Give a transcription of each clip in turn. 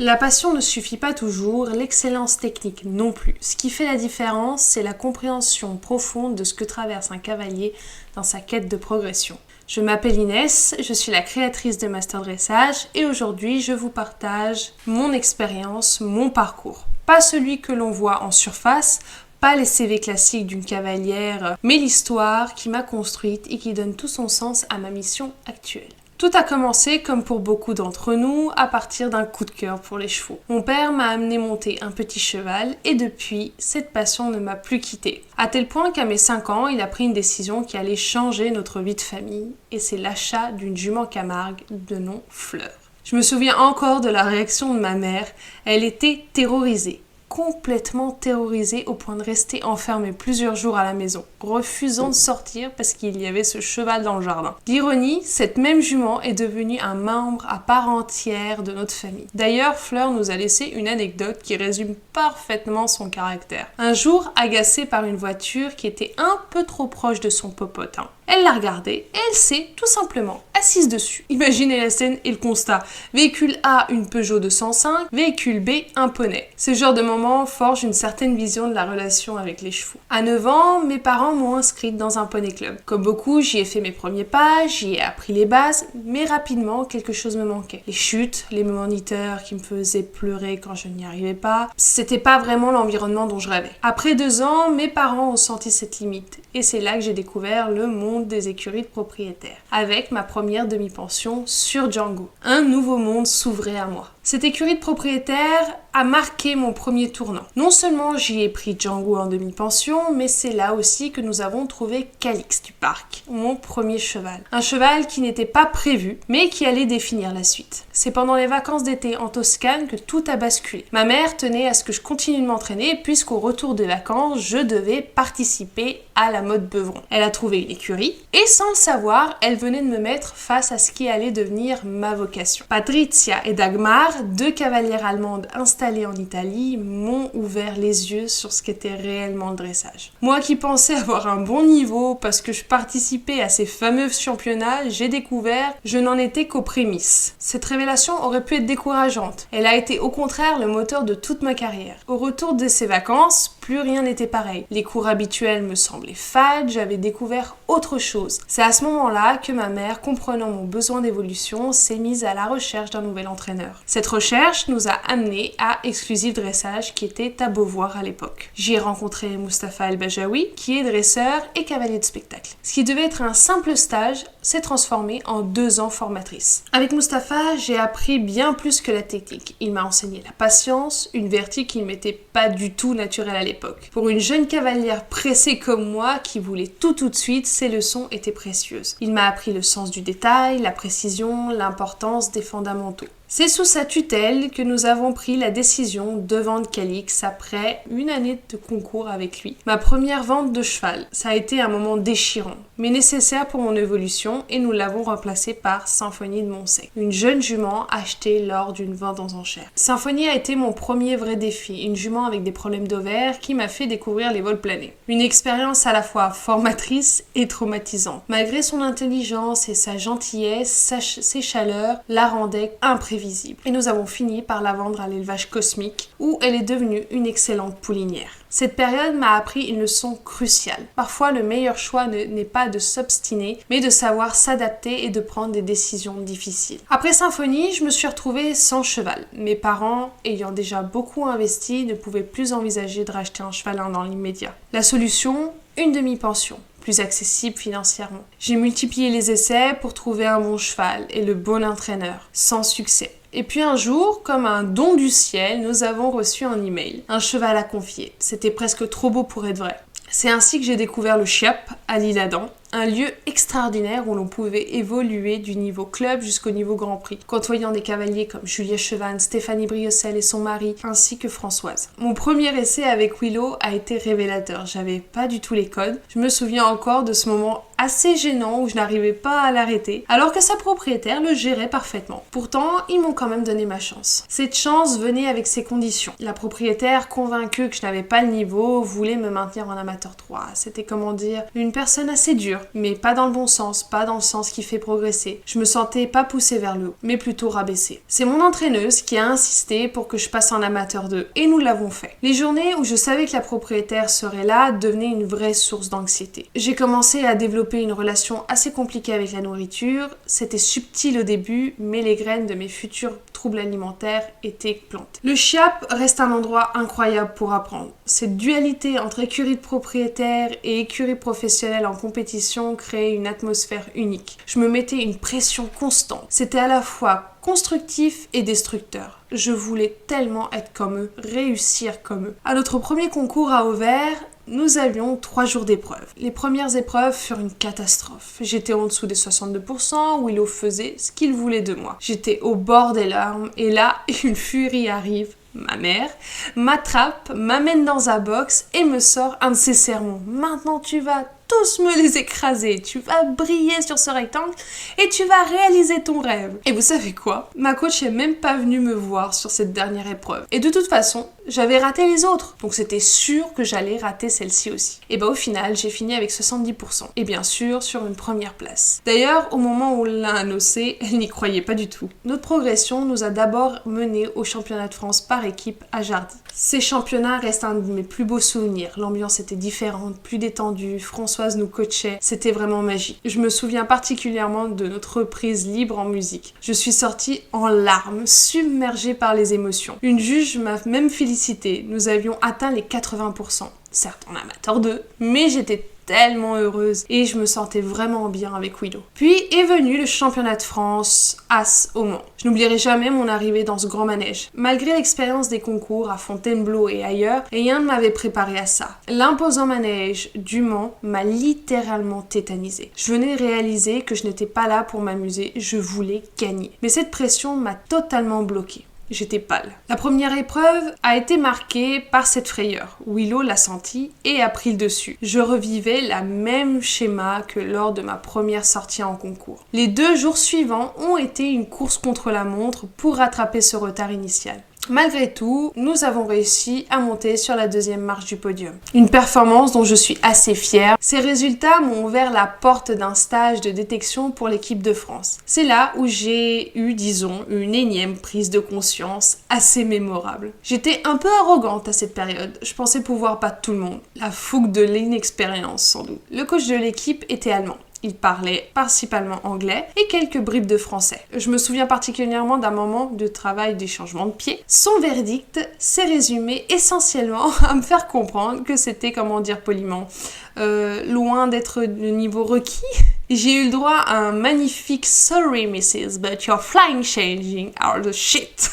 La passion ne suffit pas toujours, l'excellence technique non plus. Ce qui fait la différence, c'est la compréhension profonde de ce que traverse un cavalier dans sa quête de progression. Je m'appelle Inès, je suis la créatrice de Master Dressage et aujourd'hui je vous partage mon expérience, mon parcours. Pas celui que l'on voit en surface, pas les CV classiques d'une cavalière, mais l'histoire qui m'a construite et qui donne tout son sens à ma mission actuelle. Tout a commencé, comme pour beaucoup d'entre nous, à partir d'un coup de cœur pour les chevaux. Mon père m'a amené monter un petit cheval et depuis, cette passion ne m'a plus quittée. À tel point qu'à mes 5 ans, il a pris une décision qui allait changer notre vie de famille et c'est l'achat d'une jument Camargue de nom Fleur. Je me souviens encore de la réaction de ma mère, elle était terrorisée. Complètement terrorisée au point de rester enfermée plusieurs jours à la maison, refusant de sortir parce qu'il y avait ce cheval dans le jardin. D'ironie, cette même jument est devenue un membre à part entière de notre famille. D'ailleurs, Fleur nous a laissé une anecdote qui résume parfaitement son caractère. Un jour, agacée par une voiture qui était un peu trop proche de son popotin, elle l'a regardée et elle s'est tout simplement assise dessus. Imaginez la scène et le constat. Véhicule A, une Peugeot 205, véhicule B, un poney. Ce genre de moment forge une certaine vision de la relation avec les chevaux. À 9 ans, mes parents m'ont inscrite dans un poney club. Comme beaucoup, j'y ai fait mes premiers pas, j'y ai appris les bases, mais rapidement, quelque chose me manquait. Les chutes, les moniteurs qui me faisaient pleurer quand je n'y arrivais pas, c'était pas vraiment l'environnement dont je rêvais. Après 2 ans, mes parents ont senti cette limite et c'est là que j'ai découvert le monde des écuries de propriétaires, avec ma première demi-pension sur Django. Un nouveau monde s'ouvrait à moi. Cette écurie de propriétaires a marqué mon premier tournant. Non seulement j'y ai pris Django en demi-pension, mais c'est là aussi que nous avons trouvé Calix du parc, mon premier cheval. Un cheval qui n'était pas prévu, mais qui allait définir la suite. C'est pendant les vacances d'été en Toscane que tout a basculé. Ma mère tenait à ce que je continue de m'entraîner, puisqu'au retour des vacances, je devais participer à la mode Beuvron. Elle a trouvé une écurie, et sans le savoir, elle venait de me mettre face à ce qui allait devenir ma vocation. Patricia et Dagmar, 2 cavalières allemandes installées en Italie, m'ont ouvert les yeux sur ce qu'était réellement le dressage. Moi qui pensais avoir un bon niveau parce que je participais à ces fameux championnats, j'ai découvert je n'en étais qu'aux prémices. Cette révélation aurait pu être décourageante. Elle a été au contraire le moteur de toute ma carrière. Au retour de ces vacances, plus rien n'était pareil. Les cours habituels me semblaient fades, j'avais découvert autre chose. C'est à ce moment-là que ma mère, comprenant mon besoin d'évolution, s'est mise à la recherche d'un nouvel entraîneur. Cette recherche nous a amenés à Exclusive Dressage qui était à Beauvoir à l'époque. J'y ai rencontré Mustapha El Bajaoui qui est dresseur et cavalier de spectacle. Ce qui devait être un simple stage s'est transformé en 2 ans formatrice. Avec Mustapha, j'ai appris bien plus que la technique. Il m'a enseigné la patience, une vertu qui ne m'était pas du tout naturelle à l'époque. Pour une jeune cavalière pressée comme moi qui voulait tout de suite, ces leçons étaient précieuses. Il m'a appris le sens du détail, la précision, l'importance des fondamentaux. C'est sous sa tutelle que nous avons pris la décision de vendre Calix après une année de concours avec lui. Ma première vente de cheval, ça a été un moment déchirant, mais nécessaire pour mon évolution et nous l'avons remplacé par Symphonie de Montsec, une jeune jument achetée lors d'une vente aux enchères. Symphonie a été mon premier vrai défi, une jument avec des problèmes d'ovaires qui m'a fait découvrir les vols planés. Une expérience à la fois formatrice et traumatisante. Malgré son intelligence et sa gentillesse, ses chaleurs la rendaient imprévisible. Et nous avons fini par la vendre à l'élevage cosmique où elle est devenue une excellente poulinière. Cette période m'a appris une leçon cruciale. Parfois, le meilleur choix n'est pas de s'obstiner, mais de savoir s'adapter et de prendre des décisions difficiles. Après Symphonie, je me suis retrouvée sans cheval. Mes parents, ayant déjà beaucoup investi, ne pouvaient plus envisager de racheter un cheval dans l'immédiat. La solution, une demi-pension, plus accessible financièrement. J'ai multiplié les essais pour trouver un bon cheval et le bon entraîneur, sans succès. Et puis un jour, comme un don du ciel, nous avons reçu un email, un cheval à confier. C'était presque trop beau pour être vrai. C'est ainsi que j'ai découvert le Chiappe à l'Isle-Adam, un lieu extraordinaire où l'on pouvait évoluer du niveau club jusqu'au niveau Grand Prix, côtoyant des cavaliers comme Julia Chevanne, Stéphanie Briocel et son mari, ainsi que Françoise. Mon premier essai avec Willow a été révélateur, j'avais pas du tout les codes. Je me souviens encore de ce moment assez gênant où je n'arrivais pas à l'arrêter, alors que sa propriétaire le gérait parfaitement. Pourtant, ils m'ont quand même donné ma chance. Cette chance venait avec ses conditions. La propriétaire, convaincue que je n'avais pas le niveau, voulait me maintenir en amateur 3. C'était, comment dire, une personne assez dure, mais pas dans le bon sens, pas dans le sens qui fait progresser. Je me sentais pas poussée vers le haut, mais plutôt rabaissée. C'est mon entraîneuse qui a insisté pour que je passe en amateur 2, et nous l'avons fait. Les journées où je savais que la propriétaire serait là devenaient une vraie source d'anxiété. J'ai commencé à développer une relation assez compliquée avec la nourriture. C'était subtil au début, mais les graines de mes futurs troubles alimentaires étaient plantées. Le Chiappe reste un endroit incroyable pour apprendre. Cette dualité entre écurie de propriétaire et écurie professionnelle en compétition créait une atmosphère unique. Je me mettais une pression constante. C'était à la fois constructif et destructeur. Je voulais tellement être comme eux, réussir comme eux. À notre premier concours à Auvers, nous avions 3 jours d'épreuves. Les premières épreuves furent une catastrophe. J'étais en dessous des 62%, Willow faisait ce qu'il voulait de moi. J'étais au bord des larmes et là, une furie arrive. Ma mère m'attrape, m'amène dans un box et me sort un de ses sermons. Maintenant tu vas tous me les écraser, tu vas briller sur ce rectangle et tu vas réaliser ton rêve. Et vous savez quoi? Ma coach est même pas venue me voir sur cette dernière épreuve. Et de toute façon, j'avais raté les autres, donc c'était sûr que j'allais rater celle-ci aussi. Et au final, j'ai fini avec 70%. Et bien sûr, sur une première place. D'ailleurs, au moment où on l'a annoncé, elle n'y croyait pas du tout. Notre progression nous a d'abord menés au championnat de France par équipe à Jardy. Ces championnats restent un de mes plus beaux souvenirs. L'ambiance était différente, plus détendue, Françoise nous coachait, c'était vraiment magique. Je me souviens particulièrement de notre reprise libre en musique. Je suis sortie en larmes, submergée par les émotions. Une juge m'a même félicité. Nous avions atteint les 80%. Certes en amateur 2, mais j'étais tellement heureuse et je me sentais vraiment bien avec Willow. Puis est venu le championnat de France As au Mans. Je n'oublierai jamais mon arrivée dans ce grand manège. Malgré l'expérience des concours à Fontainebleau et ailleurs, rien ne m'avait préparé à ça. L'imposant manège du Mans m'a littéralement tétanisée. Je venais réaliser que je n'étais pas là pour m'amuser, je voulais gagner. Mais cette pression m'a totalement bloquée. J'étais pâle. La première épreuve a été marquée par cette frayeur. Willow l'a senti et a pris le dessus. Je revivais le même schéma que lors de ma première sortie en concours. Les 2 jours suivants ont été une course contre la montre pour rattraper ce retard initial. Malgré tout, nous avons réussi à monter sur la 2e marche du podium. Une performance dont je suis assez fière. Ces résultats m'ont ouvert la porte d'un stage de détection pour l'équipe de France. C'est là où j'ai eu, disons, une énième prise de conscience assez mémorable. J'étais un peu arrogante à cette période. Je pensais pouvoir battre tout le monde. La fougue de l'inexpérience, sans doute. Le coach de l'équipe était allemand. Il parlait principalement anglais et quelques bribes de français. Je me souviens particulièrement d'un moment de travail des changements de pied. Son verdict s'est résumé essentiellement à me faire comprendre que c'était, comment dire poliment, loin d'être le niveau requis. J'ai eu le droit à un magnifique "Sorry Mrs. but your flying changing are the shit".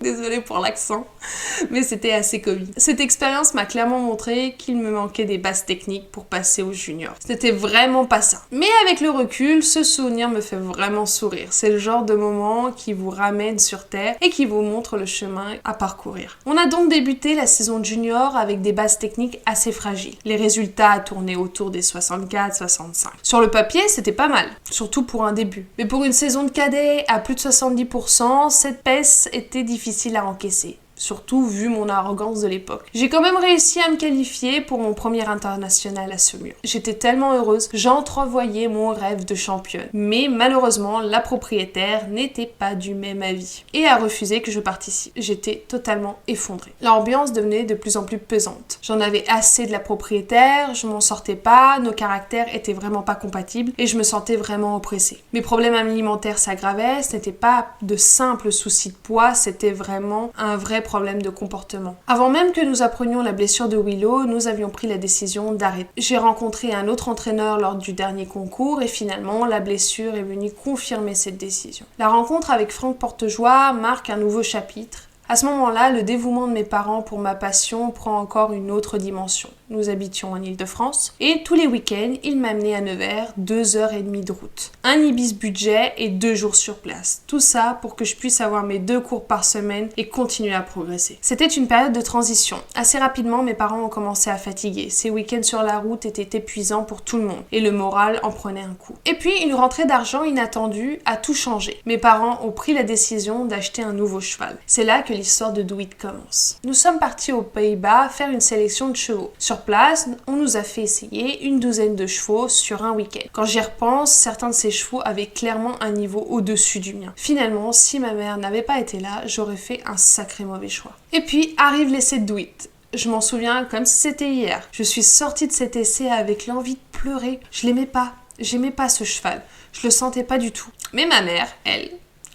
Désolée pour l'accent, mais c'était assez comique. Cette expérience m'a clairement montré qu'il me manquait des bases techniques pour passer au junior. C'était vraiment pas ça. Mais avec le recul, ce souvenir me fait vraiment sourire. C'est le genre de moment qui vous ramène sur terre et qui vous montre le chemin à parcourir. On a donc débuté la saison junior avec des bases techniques assez fragiles. Les résultats tournaient autour des 64-65. Sur le papier, c'était pas mal, surtout pour un début. Mais pour une saison de cadet à plus de 70%, cette baisse était difficile à encaisser. Surtout vu mon arrogance de l'époque. J'ai quand même réussi à me qualifier pour mon premier international à Saumur. J'étais tellement heureuse, j'entrevoyais mon rêve de championne. Mais malheureusement, la propriétaire n'était pas du même avis et a refusé que je participe. J'étais totalement effondrée. L'ambiance devenait de plus en plus pesante. J'en avais assez de la propriétaire, je m'en sortais pas, nos caractères étaient vraiment pas compatibles et je me sentais vraiment oppressée. Mes problèmes alimentaires s'aggravaient, ce n'était pas de simples soucis de poids, c'était vraiment un vrai problème de comportement. Avant même que nous apprenions la blessure de Willow, nous avions pris la décision d'arrêter. J'ai rencontré un autre entraîneur lors du dernier concours et finalement la blessure est venue confirmer cette décision. La rencontre avec Franck Portejoie marque un nouveau chapitre. À ce moment-là, le dévouement de mes parents pour ma passion prend encore une autre dimension. Nous habitions en Île-de-France. Et tous les week-ends, il m'amenait à Nevers, 2h30 de route. Un ibis budget et 2 jours sur place. Tout ça pour que je puisse avoir mes 2 cours par semaine et continuer à progresser. C'était une période de transition. Assez rapidement, mes parents ont commencé à fatiguer. Ces week-ends sur la route étaient épuisants pour tout le monde. Et le moral en prenait un coup. Et puis, une rentrée d'argent inattendue a tout changé. Mes parents ont pris la décision d'acheter un nouveau cheval. C'est là que l'histoire de Do It commence. Nous sommes partis aux Pays-Bas faire une sélection de chevaux. Sur place, on nous a fait essayer une douzaine de chevaux sur un week-end. Quand j'y repense, certains de ces chevaux avaient clairement un niveau au-dessus du mien. Finalement, si ma mère n'avait pas été là, j'aurais fait un sacré mauvais choix. Et puis arrive l'essai de Do It. Je m'en souviens comme si c'était hier. Je suis sortie de cet essai avec l'envie de pleurer. Je l'aimais pas. J'aimais pas ce cheval. Je le sentais pas du tout. Mais ma mère, elle,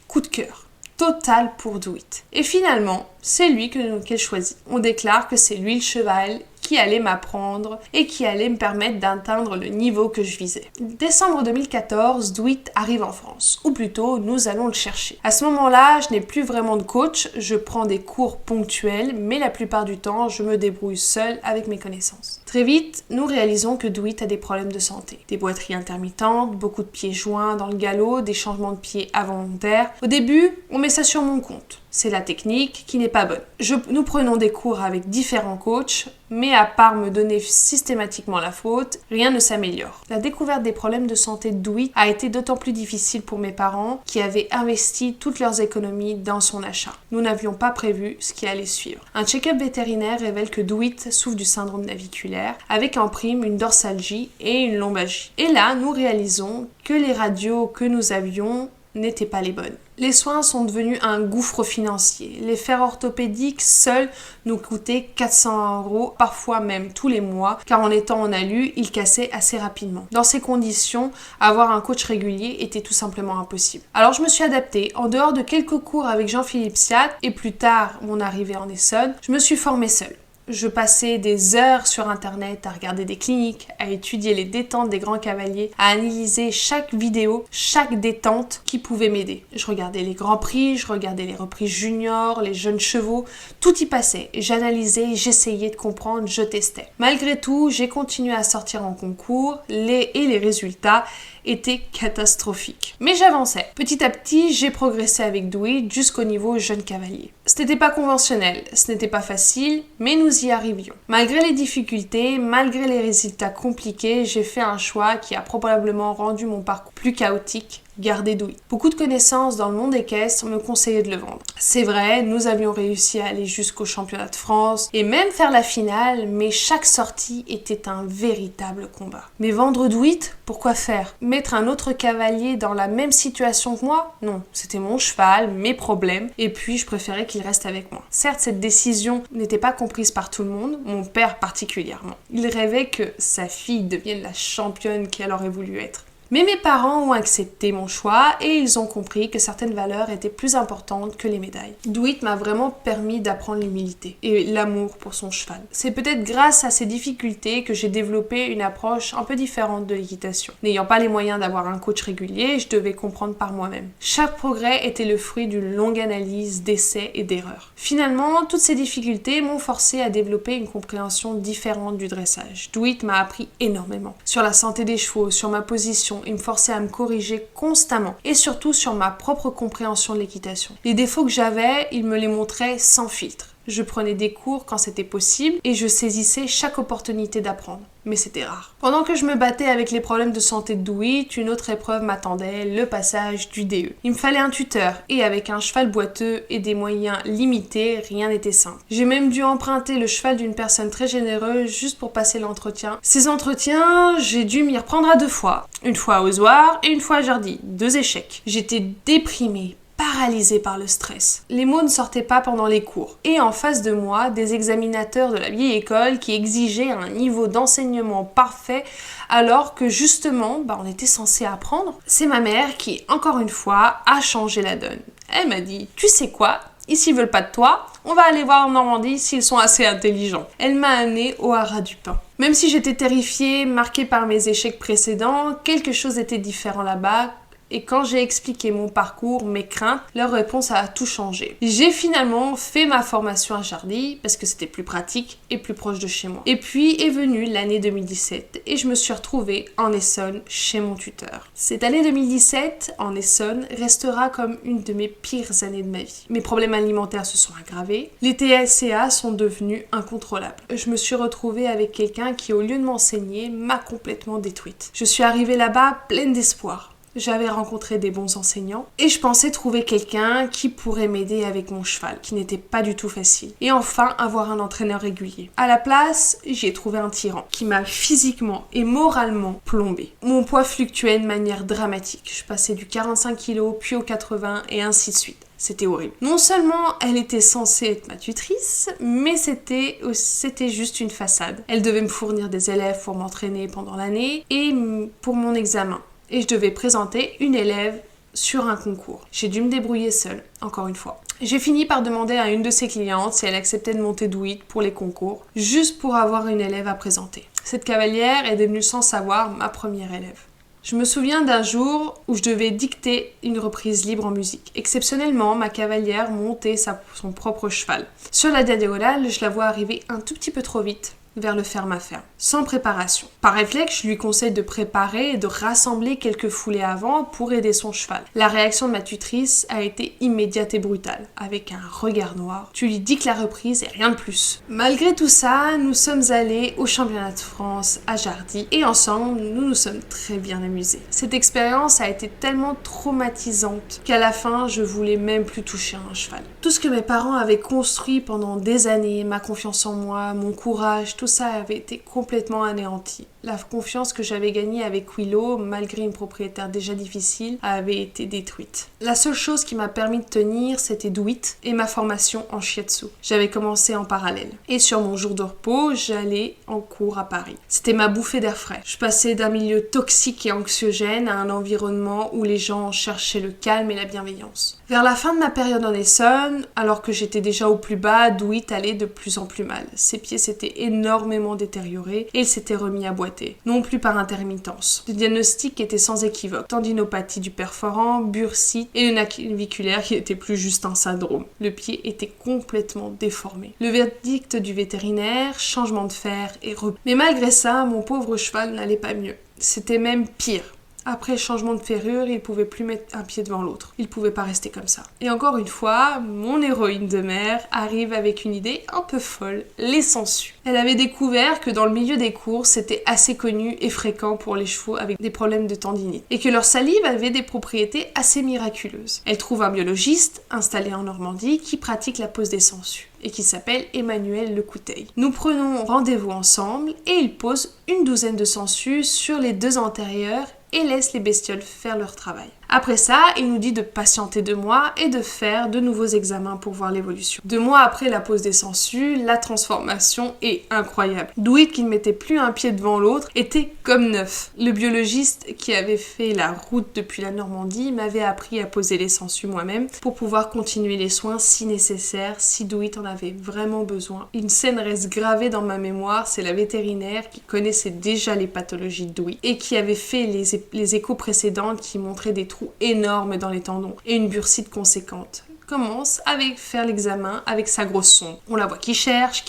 coup de cœur. Total pour Do It. Et finalement, c'est lui qu'elle choisit. On déclare que c'est lui le cheval qui allait m'apprendre et qui allait me permettre d'atteindre le niveau que je visais. Décembre 2014, Do It arrive en France, ou plutôt nous allons le chercher. À ce moment-là, je n'ai plus vraiment de coach, je prends des cours ponctuels, mais la plupart du temps, je me débrouille seule avec mes connaissances. Très vite, nous réalisons que Do It a des problèmes de santé. Des boiteries intermittentes, beaucoup de pieds joints dans le galop, des changements de pieds involontaires. Au début, on met ça sur mon compte. C'est la technique qui n'est pas bonne. Nous prenons des cours avec différents coachs, mais à part me donner systématiquement la faute, rien ne s'améliore. La découverte des problèmes de santé de Do It a été d'autant plus difficile pour mes parents qui avaient investi toutes leurs économies dans son achat. Nous n'avions pas prévu ce qui allait suivre. Un check-up vétérinaire révèle que Do It souffre du syndrome naviculaire, avec en prime une dorsalgie et une lombalgie. Et là, nous réalisons que les radios que nous avions n'étaient pas les bonnes. Les soins sont devenus un gouffre financier. Les fers orthopédiques seuls nous coûtaient 400 €, parfois même tous les mois, car en étant en alu, ils cassaient assez rapidement. Dans ces conditions, avoir un coach régulier était tout simplement impossible. Alors je me suis adaptée. En dehors de quelques cours avec Jean-Philippe Siat et plus tard mon arrivée en Essonne, je me suis formée seule. Je passais des heures sur internet à regarder des cliniques, à étudier les détentes des grands cavaliers, à analyser chaque vidéo, chaque détente qui pouvait m'aider. Je regardais les grands prix, je regardais les reprises juniors, les jeunes chevaux, tout y passait. J'analysais, j'essayais de comprendre, je testais. Malgré tout, j'ai continué à sortir en concours et les résultats étaient catastrophiques. Mais j'avançais. Petit à petit, j'ai progressé avec Do It jusqu'au niveau jeune cavalier. Ce n'était pas conventionnel, ce n'était pas facile, mais nous y arrivions. Malgré les difficultés, malgré les résultats compliqués, j'ai fait un choix qui a probablement rendu mon parcours plus chaotique. Garder Do It. Beaucoup de connaissances dans le monde équestre me conseillaient de le vendre. C'est vrai, nous avions réussi à aller jusqu'au championnat de France et même faire la finale, mais chaque sortie était un véritable combat. Mais vendre Do It, pourquoi faire? Mettre un autre cavalier dans la même situation que moi? Non, c'était mon cheval, mes problèmes, et puis je préférais qu'il reste avec moi. Certes, cette décision n'était pas comprise par tout le monde, mon père particulièrement. Il rêvait que sa fille devienne la championne qu'elle aurait voulu être. Mais mes parents ont accepté mon choix et ils ont compris que certaines valeurs étaient plus importantes que les médailles. Do It m'a vraiment permis d'apprendre l'humilité et l'amour pour son cheval. C'est peut-être grâce à ces difficultés que j'ai développé une approche un peu différente de l'équitation. N'ayant pas les moyens d'avoir un coach régulier, je devais comprendre par moi-même. Chaque progrès était le fruit d'une longue analyse d'essais et d'erreurs. Finalement, toutes ces difficultés m'ont forcé à développer une compréhension différente du dressage. Do It m'a appris énormément sur la santé des chevaux, sur ma position, et me forçait à me corriger constamment et surtout sur ma propre compréhension de l'équitation. Les défauts que j'avais, il me les montrait sans filtre. Je prenais des cours quand c'était possible et je saisissais chaque opportunité d'apprendre. Mais c'était rare. Pendant que je me battais avec les problèmes de santé de Do It, une autre épreuve m'attendait, le passage du DE. Il me fallait un tuteur et avec un cheval boiteux et des moyens limités, rien n'était simple. J'ai même dû emprunter le cheval d'une personne très généreuse juste pour passer l'entretien. Ces entretiens, j'ai dû m'y reprendre à 2 fois. Une fois à Ozoir et une fois à Jardy. 2 échecs. J'étais déprimée, paralysée par le stress. Les mots ne sortaient pas pendant les cours. Et en face de moi, des examinateurs de la vieille école qui exigeaient un niveau d'enseignement parfait alors que justement, on était censé apprendre. C'est ma mère qui, encore une fois, a changé la donne. Elle m'a dit « Tu sais quoi ? Ici ils veulent pas de toi, on va aller voir en Normandie s'ils sont assez intelligents. » Elle m'a amenée au haras du Pin. Même si j'étais terrifiée, marquée par mes échecs précédents, quelque chose était différent là-bas. Et quand j'ai expliqué mon parcours, mes craintes, leur réponse a tout changé. J'ai finalement fait ma formation à Jardy parce que c'était plus pratique et plus proche de chez moi. Et puis est venue l'année 2017 et je me suis retrouvée en Essonne chez mon tuteur. Cette année 2017 en Essonne restera comme une de mes pires années de ma vie. Mes problèmes alimentaires se sont aggravés, les TSCA sont devenus incontrôlables. Je me suis retrouvée avec quelqu'un qui, au lieu de m'enseigner, m'a complètement détruite. Je suis arrivée là-bas pleine d'espoir. J'avais rencontré des bons enseignants et je pensais trouver quelqu'un qui pourrait m'aider avec mon cheval, qui n'était pas du tout facile. Et enfin, avoir un entraîneur régulier. À la place, j'ai trouvé un tyran qui m'a physiquement et moralement plombée. Mon poids fluctuait de manière dramatique. Je passais du 45 kg, puis au 80 et ainsi de suite. C'était horrible. Non seulement elle était censée être ma tutrice, mais c'était juste une façade. Elle devait me fournir des élèves pour m'entraîner pendant l'année et pour mon examen. Et je devais présenter une élève sur un concours. J'ai dû me débrouiller seule, encore une fois. J'ai fini par demander à une de ses clientes si elle acceptait de monter Do It pour les concours, juste pour avoir une élève à présenter. Cette cavalière est devenue sans savoir ma première élève. Je me souviens d'un jour où je devais dicter une reprise libre en musique. Exceptionnellement, ma cavalière montait son propre cheval. Sur la diagonale, je la vois arriver un tout petit peu trop vite vers le ferme à ferme, sans préparation. Par réflexe, je lui conseille de préparer et de rassembler quelques foulées avant pour aider son cheval. La réaction de ma tutrice a été immédiate et brutale. Avec un regard noir, tu lui dis que la reprise et rien de plus. Malgré tout ça, nous sommes allés au championnat de France à Jardy et ensemble, nous nous sommes très bien amusés. Cette expérience a été tellement traumatisante qu'à la fin, je voulais même plus toucher un cheval. Tout ce que mes parents avaient construit pendant des années, ma confiance en moi, mon courage, tout ça avait été complètement anéanti. La confiance que j'avais gagnée avec Willow, malgré une propriétaire déjà difficile, avait été détruite. La seule chose qui m'a permis de tenir, c'était Do It et ma formation en shiatsu. J'avais commencé en parallèle. Et sur mon jour de repos, j'allais en cours à Paris. C'était ma bouffée d'air frais. Je passais d'un milieu toxique et anxiogène à un environnement où les gens cherchaient le calme et la bienveillance. Vers la fin de ma période en Essonne, alors que j'étais déjà au plus bas, Do It allait de plus en plus mal. Ses pieds s'étaient énormément détériorés et il s'était remis à boiter. Non plus par intermittence. Le diagnostic était sans équivoque. Tendinopathie du perforant, bursite et une naviculaire qui n'était plus juste un syndrome. Le pied était complètement déformé. Le verdict du vétérinaire, changement de fer et repos. Mais malgré ça, mon pauvre cheval n'allait pas mieux. C'était même pire. Après le changement de ferrure, il pouvait plus mettre un pied devant l'autre. Il pouvait pas rester comme ça. Et encore une fois, mon héroïne de mer arrive avec une idée un peu folle, les sangsues. Elle avait découvert que dans le milieu des courses, c'était assez connu et fréquent pour les chevaux avec des problèmes de tendinite. Et que leur salive avait des propriétés assez miraculeuses. Elle trouve un biologiste installé en Normandie qui pratique la pose des sangsues et qui s'appelle Emmanuel Lecouteil. Nous prenons rendez-vous ensemble et il pose une douzaine de sangsues sur les deux antérieures et laisse les bestioles faire leur travail. Après ça, il nous dit de patienter 2 mois et de faire de nouveaux examens pour voir l'évolution. 2 mois après la pose des sangsues, la transformation est incroyable. Do It, qui ne mettait plus un pied devant l'autre, était comme neuf. Le biologiste qui avait fait la route depuis la Normandie m'avait appris à poser les sangsues moi-même pour pouvoir continuer les soins si nécessaire, si Do It en avait vraiment besoin. Une scène reste gravée dans ma mémoire, c'est la vétérinaire qui connaissait déjà les pathologies de Do It et qui avait fait les échos précédentes qui montraient des trous énormes dans les tendons et une bursite conséquente. Commence avec faire l'examen avec sa grosse sonde. On la voit qui cherche,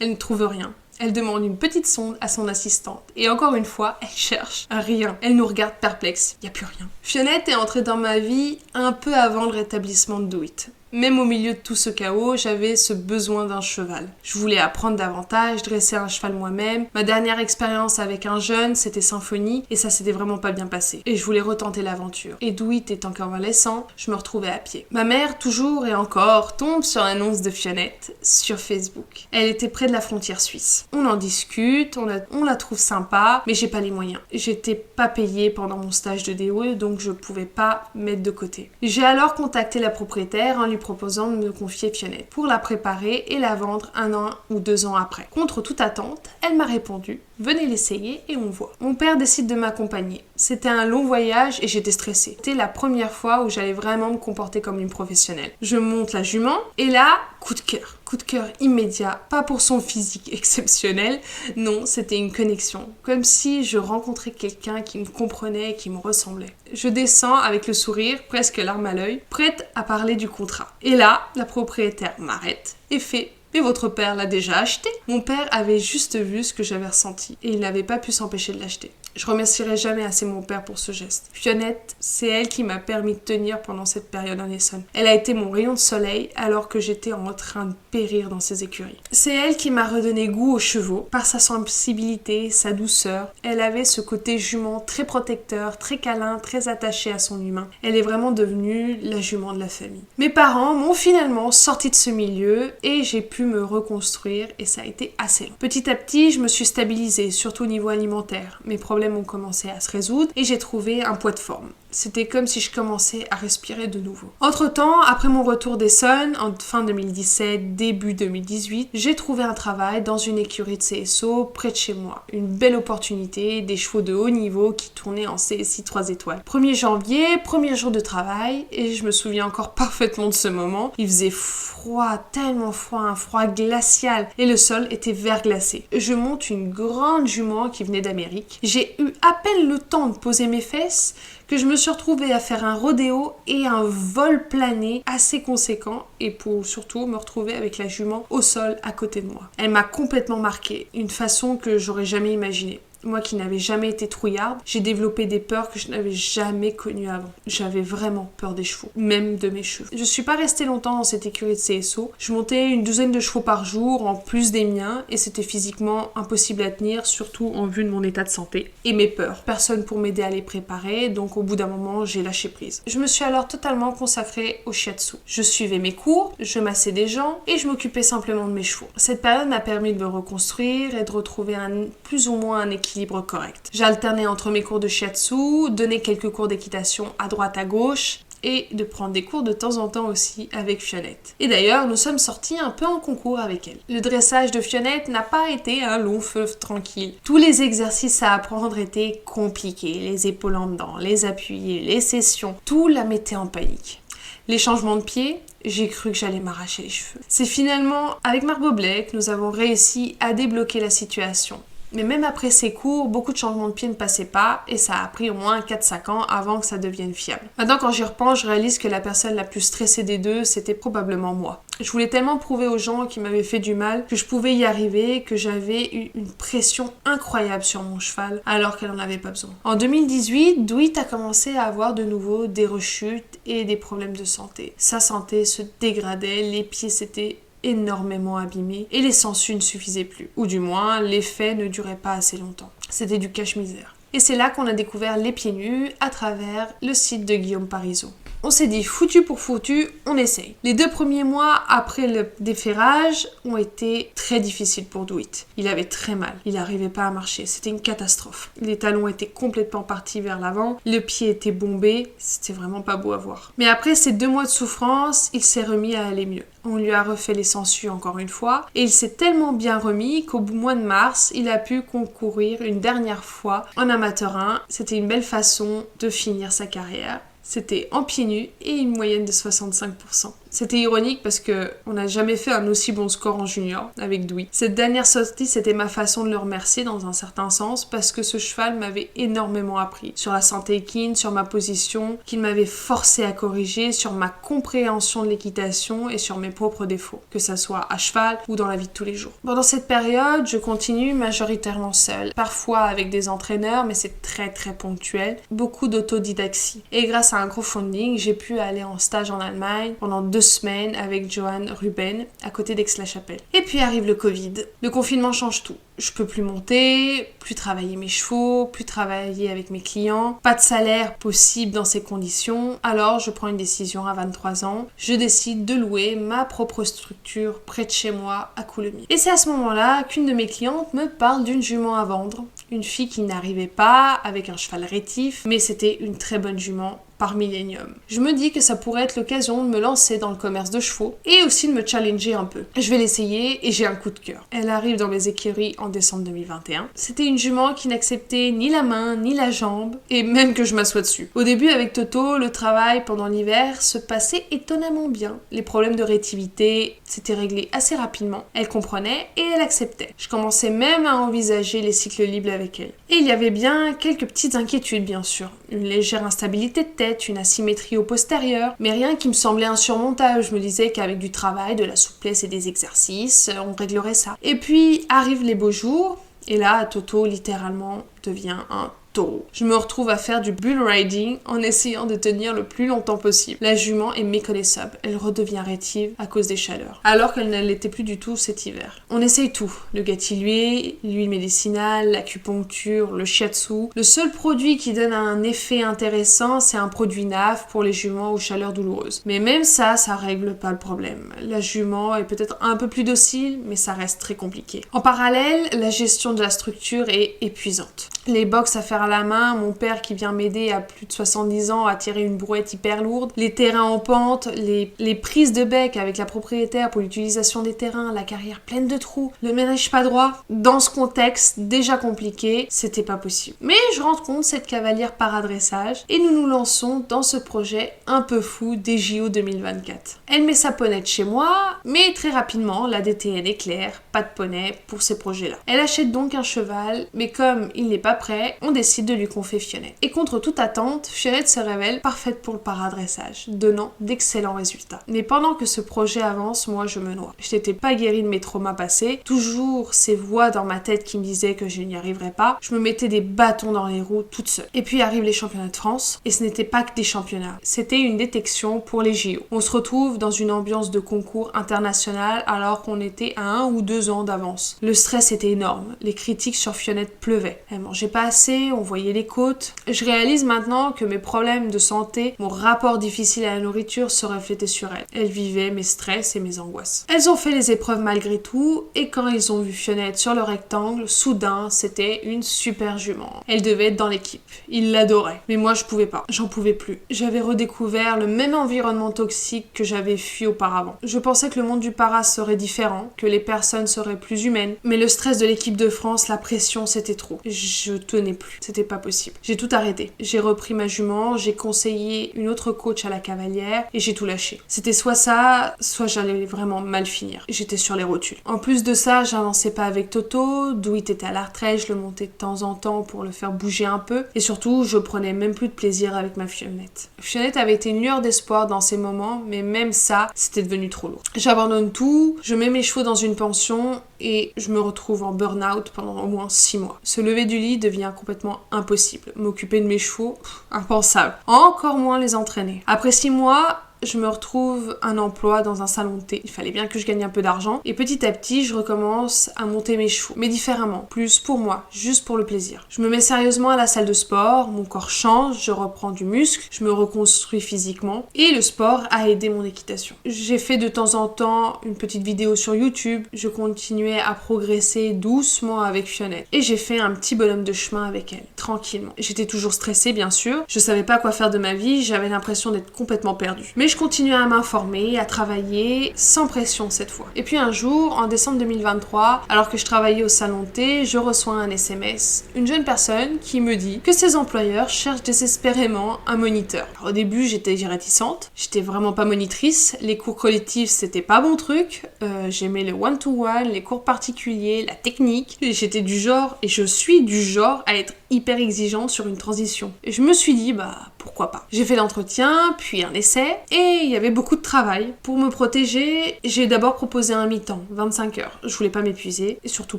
elle ne trouve rien. Elle demande une petite sonde à son assistante. Et encore une fois, elle cherche rien. Elle nous regarde perplexe. Il n'y a plus rien. Fionnette est entrée dans ma vie un peu avant le rétablissement de Do It. Même au milieu de tout ce chaos, j'avais ce besoin d'un cheval. Je voulais apprendre davantage, dresser un cheval moi-même. Ma dernière expérience avec un jeune, c'était Symphonie, et ça s'était vraiment pas bien passé. Et je voulais retenter l'aventure. Et Do It étant convalescent, je me retrouvais à pied. Ma mère, toujours et encore, tombe sur l'annonce de Fionnette sur Facebook. Elle était près de la frontière suisse. On en discute, on la trouve sympa, mais j'ai pas les moyens. J'étais pas payée pendant mon stage de DOE, donc je pouvais pas mettre de côté. J'ai alors contacté la propriétaire en lui proposant de me confier Fionnette pour la préparer et la vendre 1 an ou 2 ans après. Contre toute attente, elle m'a répondu « Venez l'essayer et on voit. Mon père décide de m'accompagner. C'était un long voyage et j'étais stressée. C'était la première fois où j'allais vraiment me comporter comme une professionnelle. Je monte la jument et là, coup de cœur. Coup de cœur immédiat, pas pour son physique exceptionnel, non, c'était une connexion. Comme si je rencontrais quelqu'un qui me comprenait et qui me ressemblait. Je descends avec le sourire, presque larme à l'œil, prête à parler du contrat. Et là, la propriétaire m'arrête et fait: mais votre père l'a déjà acheté. Mon père avait juste vu ce que j'avais ressenti et il n'avait pas pu s'empêcher de l'acheter. Je remercierai jamais assez mon père pour ce geste. Fionette, c'est elle qui m'a permis de tenir pendant cette période en Essonne. Elle a été mon rayon de soleil alors que j'étais en train de périr dans ces écuries. C'est elle qui m'a redonné goût aux chevaux par sa sensibilité, sa douceur. Elle avait ce côté jument très protecteur, très câlin, très attaché à son humain. Elle est vraiment devenue la jument de la famille. Mes parents m'ont finalement sorti de ce milieu et j'ai pu me reconstruire et ça a été assez long. Petit à petit, je me suis stabilisée, surtout au niveau alimentaire. Mes problèmes ont commencé à se résoudre et j'ai trouvé un poids de forme. C'était comme si je commençais à respirer de nouveau. Entre-temps, après mon retour d'Essonne, en fin 2017, début 2018, j'ai trouvé un travail dans une écurie de CSO près de chez moi. Une belle opportunité, des chevaux de haut niveau qui tournaient en CSI 3 étoiles. 1er janvier, premier jour de travail, et je me souviens encore parfaitement de ce moment. Il faisait froid, tellement froid, un froid glacial, et le sol était verglacé. Je monte une grande jument qui venait d'Amérique. J'ai eu à peine le temps de poser mes fesses que je me suis retrouvée à faire un rodéo et un vol plané assez conséquent et pour surtout me retrouver avec la jument au sol à côté de moi. Elle m'a complètement marquée, une façon que j'aurais jamais imaginée. Moi qui n'avais jamais été trouillarde, j'ai développé des peurs que je n'avais jamais connues avant. J'avais vraiment peur des chevaux, même de mes cheveux. Je suis pas restée longtemps dans cette écurie de CSO. Je montais une douzaine de chevaux par jour, en plus des miens, et c'était physiquement impossible à tenir, surtout en vue de mon état de santé et mes peurs. Personne pour m'aider à les préparer, donc au bout d'un moment, j'ai lâché prise. Je me suis alors totalement consacrée au shiatsu. Je suivais mes cours, je massais des gens, et je m'occupais simplement de mes chevaux. Cette période m'a permis de me reconstruire et de retrouver plus ou moins un équilibre correct. J'alternais entre mes cours de shiatsu, donnais quelques cours d'équitation à droite à gauche et de prendre des cours de temps en temps aussi avec Fionette. Et d'ailleurs, nous sommes sortis un peu en concours avec elle. Le dressage de Fionette n'a pas été un long fleuve tranquille. Tous les exercices à apprendre étaient compliqués, les épaules en dedans, les appuis, les sessions, tout la mettait en panique. Les changements de pied, j'ai cru que j'allais m'arracher les cheveux. C'est finalement avec Margot Blais que nous avons réussi à débloquer la situation. Mais même après ces cours, beaucoup de changements de pied ne passaient pas et ça a pris au moins 4-5 ans avant que ça devienne fiable. Maintenant, quand j'y repense, je réalise que la personne la plus stressée des deux, c'était probablement moi. Je voulais tellement prouver aux gens qui m'avaient fait du mal que je pouvais y arriver, que j'avais eu une pression incroyable sur mon cheval alors qu'elle n'en avait pas besoin. En 2018, Douit a commencé à avoir de nouveau des rechutes et des problèmes de santé. Sa santé se dégradait, les pieds s'étaient énormément abîmés et les sangsues ne suffisaient plus. Ou du moins, l'effet ne durait pas assez longtemps. C'était du cache-misère. Et c'est là qu'on a découvert les pieds nus à travers le site de Guillaume Parisot. On s'est dit foutu pour foutu, on essaye. Les 2 premiers mois après le déferrage ont été très difficiles pour Douit. Il avait très mal, il n'arrivait pas à marcher, c'était une catastrophe. Les talons étaient complètement partis vers l'avant, le pied était bombé, c'était vraiment pas beau à voir. Mais après ces 2 mois de souffrance, il s'est remis à aller mieux. On lui a refait les sangsues encore une fois et il s'est tellement bien remis qu'au mois de mars, il a pu concourir une dernière fois en amateur 1. C'était une belle façon de finir sa carrière. C'était en pieds nus et une moyenne de 65%. C'était ironique parce que on n'a jamais fait un aussi bon score en junior avec Douit. Cette dernière sortie, c'était ma façon de le remercier dans un certain sens parce que ce cheval m'avait énormément appris sur la santé équine, sur ma position, qu'il m'avait forcé à corriger, sur ma compréhension de l'équitation et sur mes propres défauts, que ça soit à cheval ou dans la vie de tous les jours. Pendant cette période, je continue majoritairement seule, parfois avec des entraîneurs, mais c'est très ponctuel, beaucoup d'autodidaxie. Et grâce à un crowdfunding, j'ai pu aller en stage en Allemagne pendant 2 semaines avec Johan Ruben à côté d'Aix-la-Chapelle. Et puis arrive le Covid. Le confinement change tout. Je peux plus monter, plus travailler mes chevaux, plus travailler avec mes clients, pas de salaire possible dans ces conditions. Alors je prends une décision à 23 ans. Je décide de louer ma propre structure près de chez moi à Coulommiers. Et c'est à ce moment-là qu'une de mes clientes me parle d'une jument à vendre. Une fille qui n'arrivait pas avec un cheval rétif, mais c'était une très bonne jument par millénium. Je me dis que ça pourrait être l'occasion de me lancer dans le commerce de chevaux et aussi de me challenger un peu. Je vais l'essayer et j'ai un coup de cœur. Elle arrive dans mes écuries en décembre 2021. C'était une jument qui n'acceptait ni la main ni la jambe et même que je m'assoie dessus. Au début avec Toto, le travail pendant l'hiver se passait étonnamment bien. Les problèmes de réactivité s'étaient réglés assez rapidement. Elle comprenait et elle acceptait. Je commençais même à envisager les cycles libres avec elle. Et il y avait bien quelques petites inquiétudes bien sûr. Une légère instabilité de tête, une asymétrie au postérieur, mais rien qui me semblait insurmontable. Je me disais qu'avec du travail, de la souplesse et des exercices, on réglerait ça. Et puis arrivent les beaux jours, et là, Toto littéralement devient un taureau. Je me retrouve à faire du bull riding en essayant de tenir le plus longtemps possible. La jument est méconnaissable. Elle redevient rétive à cause des chaleurs, alors qu'elle ne l'était plus du tout cet hiver. On essaye tout. Le gâtillier, l'huile médicinale, l'acupuncture, le shiatsu. Le seul produit qui donne un effet intéressant, c'est un produit NAF pour les juments aux chaleurs douloureuses. Mais même ça règle pas le problème. La jument est peut-être un peu plus docile, mais ça reste très compliqué. En parallèle, la gestion de la structure est épuisante. Les box à faire à la main, mon père qui vient m'aider à plus de 70 ans à tirer une brouette hyper lourde, les terrains en pente, les prises de bec avec la propriétaire pour l'utilisation des terrains, la carrière pleine de trous, le ménage pas droit. Dans ce contexte déjà compliqué, c'était pas possible. Mais je rencontre cette cavalière paradressage et nous nous lançons dans ce projet un peu fou des JO 2024. Elle met sa ponette chez moi, mais très rapidement, la DTN est claire, pas de poney pour ces projets-là. Elle achète donc un cheval, mais comme il n'est pas prêt, on décide de lui confier Fionnette. Et contre toute attente, Fionnette se révèle parfaite pour le paradressage, donnant d'excellents résultats. Mais pendant que ce projet avance, moi je me noie. Je n'étais pas guérie de mes traumas passés, toujours ces voix dans ma tête qui me disaient que je n'y arriverais pas, je me mettais des bâtons dans les roues toute seule. Et puis arrivent les championnats de France, et ce n'était pas que des championnats, c'était une détection pour les JO. On se retrouve dans une ambiance de concours international alors qu'on était à 1 ou 2 ans d'avance. Le stress était énorme, les critiques sur Fionnette pleuvaient. Elle mangeait pas assez, on voyait les côtes. Je réalise maintenant que mes problèmes de santé, mon rapport difficile à la nourriture se reflétaient sur elle. Elle vivait mes stress et mes angoisses. Elles ont fait les épreuves malgré tout, et quand ils ont vu Fionnette sur le rectangle, soudain, c'était une super jument. Elle devait être dans l'équipe. Ils l'adoraient. Mais moi, je pouvais pas. J'en pouvais plus. J'avais redécouvert le même environnement toxique que j'avais fui auparavant. Je pensais que le monde du para serait différent, que les personnes seraient plus humaines. Mais le stress de l'équipe de France, la pression, c'était trop. Je tenais plus. C'était pas possible. J'ai tout arrêté. J'ai repris ma jument, j'ai conseillé une autre coach à la cavalière et j'ai tout lâché. C'était soit ça, soit j'allais vraiment mal finir. J'étais sur les rotules. En plus de ça, j'avançais pas avec Toto, Douit était à la retraite, je le montais de temps en temps pour le faire bouger un peu et surtout, je prenais même plus de plaisir avec ma Fionnette. Fionnette avait été une lueur d'espoir dans ces moments, mais même ça, c'était devenu trop lourd. J'abandonne tout, je mets mes chevaux dans une pension et je me retrouve en burn-out pendant au moins 6 mois. Se lever du lit devient complètement impossible. M'occuper de mes chevaux, impensable. Encore moins les entraîner. Après 6 mois, je me retrouve un emploi dans un salon de thé. Il fallait bien que je gagne un peu d'argent. Et petit à petit, je recommence à monter mes chevaux. Mais différemment. Plus pour moi. Juste pour le plaisir. Je me mets sérieusement à la salle de sport. Mon corps change. Je reprends du muscle. Je me reconstruis physiquement. Et le sport a aidé mon équitation. J'ai fait de temps en temps une petite vidéo sur YouTube. Je continuais à progresser doucement avec Fionnette. Et j'ai fait un petit bonhomme de chemin avec elle. Tranquillement. J'étais toujours stressée, bien sûr. Je savais pas quoi faire de ma vie. J'avais l'impression d'être complètement perdue. Mais je continuais à m'informer, à travailler, sans pression cette fois. Et puis un jour, en décembre 2023, alors que je travaillais au salon de thé, je reçois un SMS. Une jeune personne qui me dit que ses employeurs cherchent désespérément un moniteur. Alors, au début, j'étais réticente. J'étais vraiment pas monitrice. Les cours collectifs, c'était pas mon truc. J'aimais le one-to-one, les cours particuliers, la technique. Et j'étais du genre, et je suis du genre, à être hyper exigeante sur une transition. Et je me suis dit, pourquoi pas. J'ai fait l'entretien, puis un essai, et il y avait beaucoup de travail. Pour me protéger, j'ai d'abord proposé un mi-temps, 25 heures. Je voulais pas m'épuiser, et surtout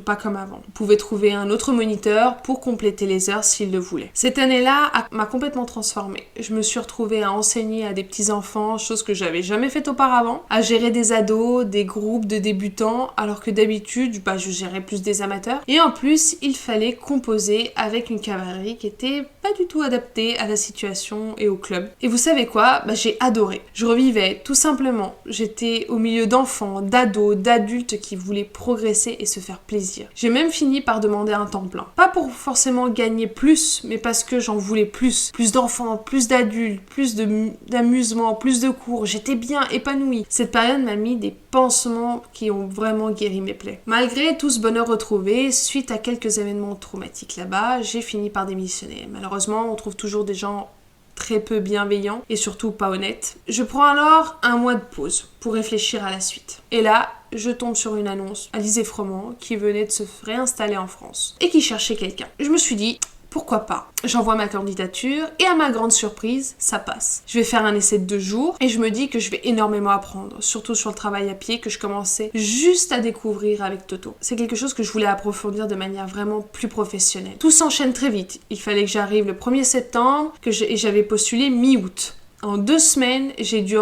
pas comme avant. On pouvait trouver un autre moniteur pour compléter les heures s'il le voulait. Cette année-là m'a complètement transformée. Je me suis retrouvée à enseigner à des petits-enfants, chose que j'avais jamais faite auparavant, à gérer des ados, des groupes de débutants, alors que d'habitude, je gérais plus des amateurs. Et en plus, il fallait composer avec une cavalerie qui était pas du tout adaptée à la situation et au club. Et vous savez quoi ? J'ai adoré. Je revivais tout simplement. J'étais au milieu d'enfants, d'ados, d'adultes qui voulaient progresser et se faire plaisir. J'ai même fini par demander un temps plein. Pas pour forcément gagner plus, mais parce que j'en voulais plus. Plus d'enfants, plus d'adultes, plus d'amusement, plus de cours. J'étais bien épanouie. Cette période m'a mis des pansements qui ont vraiment guéri mes plaies. Malgré tout ce bonheur retrouvé, suite à quelques événements traumatiques là-bas, j'ai fini par démissionner. Malheureusement, on trouve toujours des gens très peu bienveillants et surtout pas honnêtes. Je prends alors un mois de pause pour réfléchir à la suite. Et là, je tombe sur une annonce à Alizé Froment qui venait de se réinstaller en France et qui cherchait quelqu'un. Je me suis dit, pourquoi pas ? J'envoie ma candidature et à ma grande surprise, ça passe. Je vais faire un essai de 2 jours et je me dis que je vais énormément apprendre, surtout sur le travail à pied que je commençais juste à découvrir avec Toto. C'est quelque chose que je voulais approfondir de manière vraiment plus professionnelle. Tout s'enchaîne très vite. Il fallait que j'arrive le 1er septembre et j'avais postulé mi-août. En 2 semaines, j'ai dû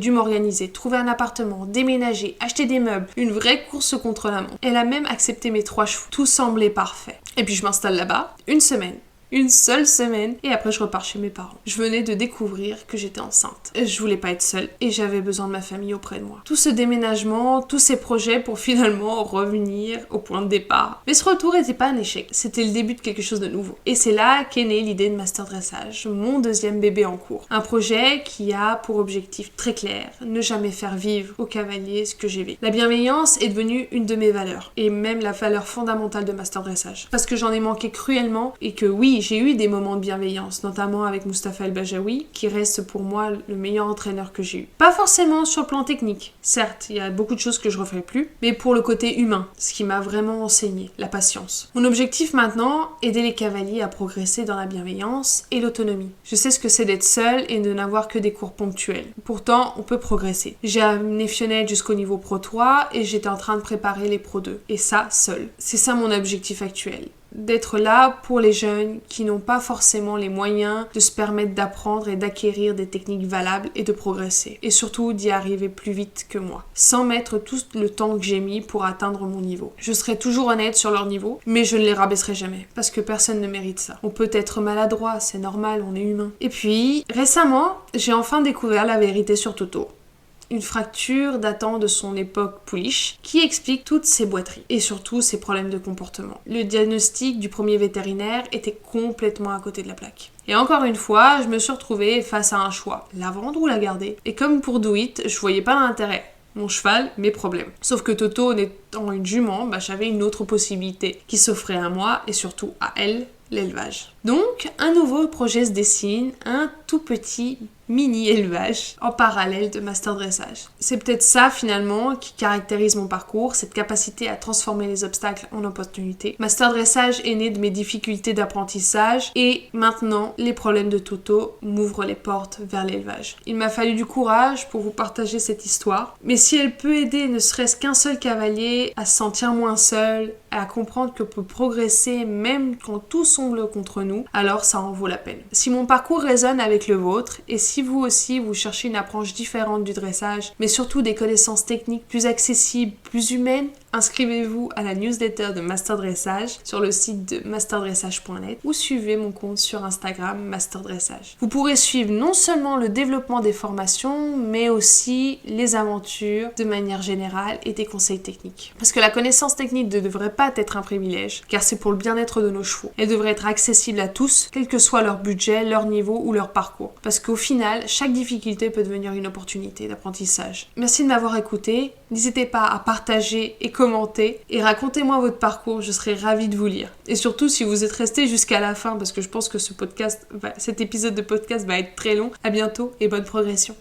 m'organiser, trouver un appartement, déménager, acheter des meubles, une vraie course contre la montre. Elle a même accepté mes 3 chevaux. Tout semblait parfait. Et puis je m'installe là-bas, une seule semaine, et après je repars chez mes parents. Je venais de découvrir que j'étais enceinte. Je voulais pas être seule et j'avais besoin de ma famille auprès de moi. Tout ce déménagement, tous ces projets pour finalement revenir au point de départ. Mais ce retour était pas un échec, c'était le début de quelque chose de nouveau. Et c'est là qu'est née l'idée de Master Dressage, mon 2e bébé en cours. Un projet qui a pour objectif très clair, ne jamais faire vivre aux cavaliers ce que j'ai vécu. La bienveillance est devenue une de mes valeurs, et même la valeur fondamentale de Master Dressage. Parce que j'en ai manqué cruellement, et que oui, j'ai eu des moments de bienveillance, notamment avec Mustapha El Bajaoui, qui reste pour moi le meilleur entraîneur que j'ai eu. Pas forcément sur le plan technique, certes, il y a beaucoup de choses que je referai plus, mais pour le côté humain, ce qui m'a vraiment enseigné, la patience. Mon objectif maintenant, aider les cavaliers à progresser dans la bienveillance et l'autonomie. Je sais ce que c'est d'être seul et de n'avoir que des cours ponctuels. Pourtant, on peut progresser. J'ai amené Fionnette jusqu'au niveau Pro 3 et j'étais en train de préparer les Pro 2. Et ça, seul. C'est ça mon objectif actuel. D'être là pour les jeunes qui n'ont pas forcément les moyens de se permettre d'apprendre et d'acquérir des techniques valables et de progresser. Et surtout d'y arriver plus vite que moi, sans mettre tout le temps que j'ai mis pour atteindre mon niveau. Je serai toujours honnête sur leur niveau, mais je ne les rabaisserai jamais, parce que personne ne mérite ça. On peut être maladroit, c'est normal, on est humain. Et puis, récemment, j'ai enfin découvert la vérité sur Toto. Une fracture datant de son époque pouliche qui explique toutes ces boiteries et surtout ses problèmes de comportement. Le diagnostic du premier vétérinaire était complètement à côté de la plaque. Et encore une fois, je me suis retrouvée face à un choix, la vendre ou la garder. Et comme pour Do It, je voyais pas l'intérêt. Mon cheval, mes problèmes. Sauf que Toto, étant une jument, j'avais une autre possibilité qui s'offrait à moi et surtout à elle, l'élevage. Donc, un nouveau projet se dessine, un tout petit mini-élevage en parallèle de Master Dressage. C'est peut-être ça finalement qui caractérise mon parcours, cette capacité à transformer les obstacles en opportunités. Master Dressage est né de mes difficultés d'apprentissage et maintenant les problèmes de Toto m'ouvrent les portes vers l'élevage. Il m'a fallu du courage pour vous partager cette histoire, mais si elle peut aider ne serait-ce qu'un seul cavalier à se sentir moins seul, à comprendre qu'on peut progresser même quand tout semble contre nous, alors ça en vaut la peine. Si mon parcours résonne avec le vôtre et si vous aussi vous cherchez une approche différente du dressage, mais surtout des connaissances techniques plus accessibles, plus humaines, inscrivez-vous à la newsletter de Master Dressage sur le site de masterdressage.net ou suivez mon compte sur Instagram Master Dressage. Vous pourrez suivre non seulement le développement des formations, mais aussi les aventures de manière générale et des conseils techniques. Parce que la connaissance technique ne devrait pas être un privilège, car c'est pour le bien-être de nos chevaux. Elle devrait être accessible à tous, quel que soit leur budget, leur niveau ou leur parcours. Parce qu'au final, chaque difficulté peut devenir une opportunité d'apprentissage. Merci de m'avoir écouté. N'hésitez pas à partager et commenter et racontez-moi votre parcours, je serai ravie de vous lire. Et surtout si vous êtes resté jusqu'à la fin parce que je pense que cet épisode de podcast va être très long. À bientôt et bonne progression.